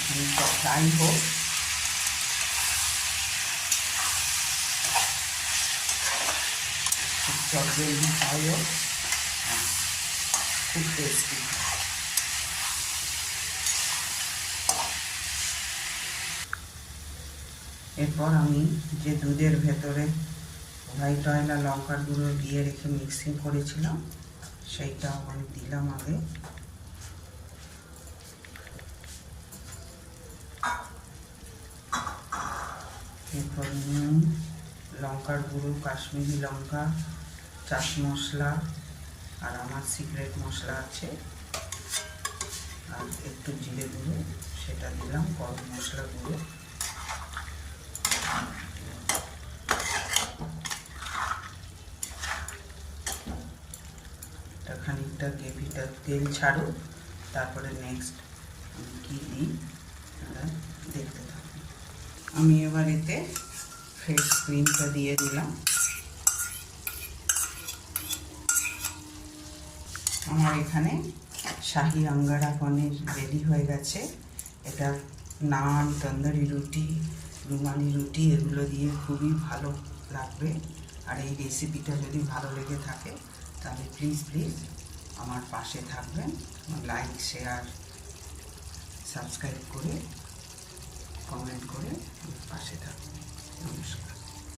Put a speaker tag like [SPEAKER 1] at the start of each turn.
[SPEAKER 1] খানিকটা ফ্রাই হোক। চটজলদি ফ্রাই হোক, খুব টেস্টি। এরপর আমি যে দুধের ভেতরে হোয়াইট অয়েল আর লঙ্কার গুঁড়ো দিয়ে রেখে মিক্সিং করেছিলাম সেইটাও আমি দিলাম আগে। এরপর নুন, লঙ্কার গুঁড়ো, কাশ্মীরি লঙ্কা, চাট মশলা আর আমার সিক্রেট মশলা আছে, আর একটু জিরে গুঁড়ো সেটা দিলাম, গরম মশলা গুঁড়ো। খানিকটা গ্রেভিটা তেল ছাড়ুক, তারপরে নেক্সট আমি কী দিই দেখতে থাকুন। আমি এবার এতে ফ্রেশ ক্রিমটা দিয়ে দিলাম। আমার এখানে শাহি আঙ্গারা পনির রেডি হয়ে গেছে। এটা নান, তন্দুরি রুটি, রুমালি রুটি এগুলো দিয়ে খুবই ভালো লাগবে। আর এই রেসিপিটা যদি ভালো লেগে থাকে তাহলে প্লিজ আমার পাশে থাকবেন, লাইক, শেয়ার, সাবস্ক্রাইব করে, কমেন্ট করে আমার পাশে থাকবেন। নমস্কার।